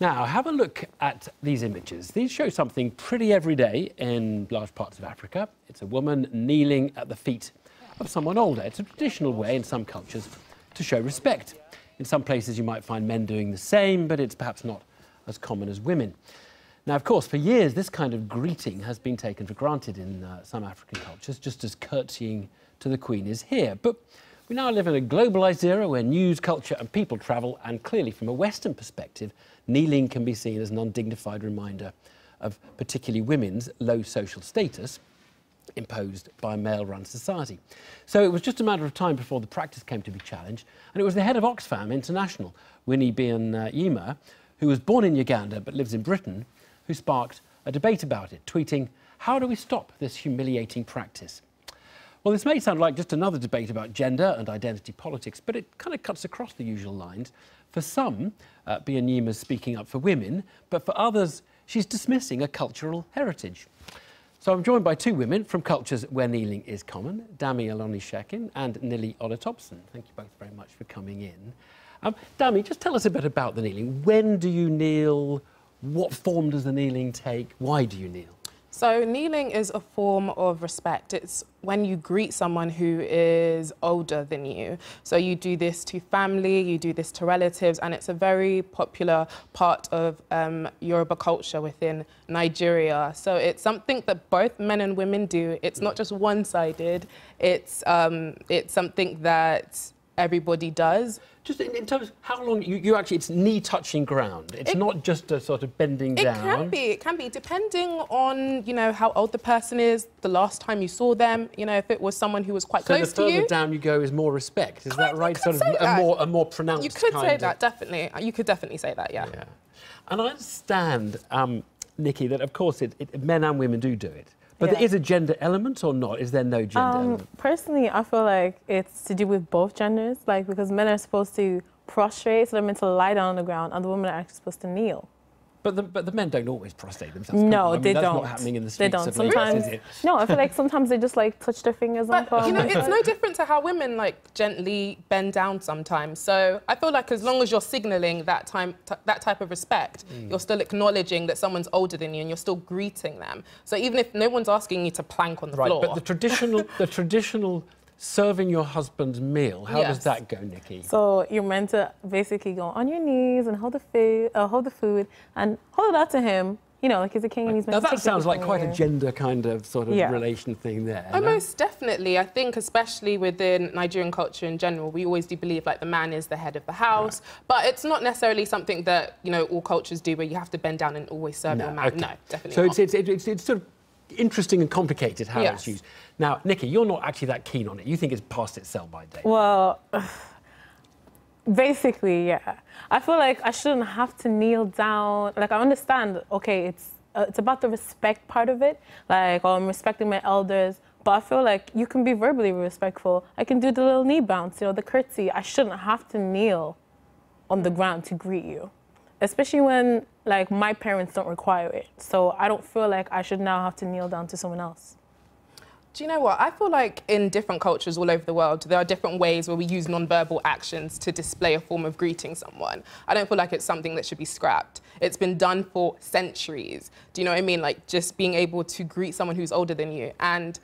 Now, have a look at these images. These show something pretty everyday in large parts of Africa. It's a woman kneeling at the feet of someone older. It's a traditional way in some cultures to show respect. In some places you might find men doing the same, but it's perhaps not as common as women. Now, of course, for years, this kind of greeting has been taken for granted in some African cultures, just as curtsying to the Queen is here. But we now live in a globalised era where news, culture and people travel, and clearly from a Western perspective, kneeling can be seen as an undignified reminder of particularly women's low social status imposed by a male-run society. So it was just a matter of time before the practice came to be challenged, and it was the head of Oxfam International, Winnie Byanyima, who was born in Uganda but lives in Britain, who sparked a debate about it, tweeting, "How do we stop this humiliating practice?" Well, this may sound like just another debate about gender and identity politics, but it kind of cuts across the usual lines. For some, Byanyima is speaking up for women, but for others, she's dismissing a cultural heritage. So I'm joined by two women from cultures where kneeling is common, Dami Olonisakin and Nicky Olatubosun. Thank you both very much for coming in. Dami, just tell us a bit about the kneeling. When do you kneel? What form does the kneeling take? Why do you kneel? So kneeling is a form of respect. It's when you greet someone who is older than you. So you do this to family, you do this to relatives, and it's a very popular part of Yoruba culture within Nigeria. So it's something that both men and women do. It's not just one-sided. It's something that everybody does. Just in terms of how long you actually, it's knee-touching ground. It's not just a sort of bending down. It can be, depending on, you know, how old the person is, the last time you saw them, you know, if it was someone who was quite close to you. So the further down you go is more respect, is that right? Sort of a more pronounced You could kind say of... that, definitely. You could definitely say that, yeah. And I understand, Nicky, that of course men and women do it. But there is a gender element or not? Is there no gender element? Personally, I feel like it's to do with both genders, like because men are supposed to prostrate, so they're meant to lie down on the ground, and the women are actually supposed to kneel. But the men don't always prostrate themselves. No, they don't. That's not happening in the they streets don't. of Sometimes, Lagos, is it? no, I feel like sometimes they just like touch their fingers on palm. You know, it's no different to how women like gently bend down sometimes. So I feel like as long as you're signalling that type of respect, you're still acknowledging that someone's older than you and you're still greeting them. So even if no one's asking you to plank on the floor. But the traditional serving your husband's meal, how does that go, Nicky? So you're meant to basically go on your knees and hold the food and hold it out to him. You know, like he's a king and he's meant to take it. Now that sounds like quite a gender kind of sort of relation thing there. Oh, most definitely. I think especially within Nigerian culture in general, we always do believe like the man is the head of the house, but it's not necessarily something that, you know, all cultures do where you have to bend down and always serve your man. No, definitely not. So it's sort of interesting and complicated how it's used. Now, Nicky, you're not actually that keen on it. You think it's past its sell-by date. Well, basically, yeah. I feel like I shouldn't have to kneel down. Like, I understand, okay, it's about the respect part of it. Like, I'm respecting my elders. But I feel like you can be verbally respectful. I can do the little knee bounce, you know, the curtsy. I shouldn't have to kneel on the ground to greet you. Especially when, like, my parents don't require it. So I don't feel like I should now have to kneel down to someone else. Do you know what? I feel like in different cultures all over the world, there are different ways where we use non-verbal actions to display a form of greeting someone. I don't feel like it's something that should be scrapped. It's been done for centuries. Do you know what I mean? Like, just being able to greet someone who's older than you. And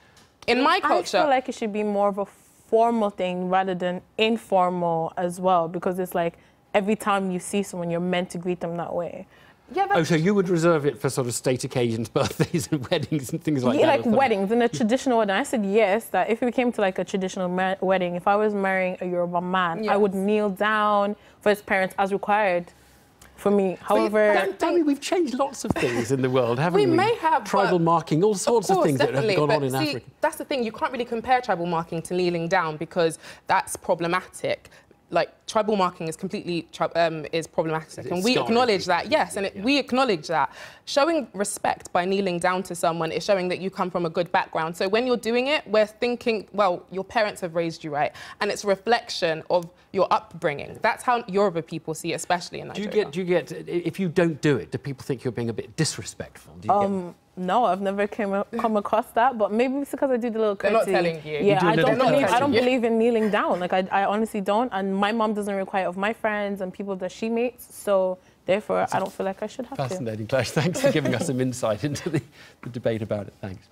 in my culture... I feel like it should be more of a formal thing rather than informal as well, because it's like, every time you see someone, you're meant to greet them that way. Yeah, so you would reserve it for sort of state occasions, birthdays and weddings and things like that? Yeah, like weddings, in a traditional wedding. I said yes, that if we came to like a traditional wedding, if I was marrying a Yoruba man, I would kneel down for his parents as required for me. However... Dami, we've changed lots of things in the world, haven't we? We may have, tribal marking, all sorts of things that have gone on in see, Africa. That's the thing, you can't really compare tribal marking to kneeling down because that's problematic. Like, tribal marking is completely is problematic, and we acknowledge that. Yes, and we acknowledge that. Showing respect by kneeling down to someone is showing that you come from a good background. So when you're doing it, we're thinking, well, your parents have raised you right, and it's a reflection of your upbringing. That's how Yoruba people see it, especially in Nigeria. Do you get if you don't do it, do people think you're being a bit disrespectful? Do you get... No, I've never come across that, but maybe it's because I do the little curtsy. They're not telling you. Yeah, I don't believe in kneeling down. Like, I honestly don't, and my mom doesn't require it of my friends and people that she meets, so Therefore, I don't feel like I should have to. Fascinating, Clash. Thanks for giving us some insight into the debate about it. Thanks.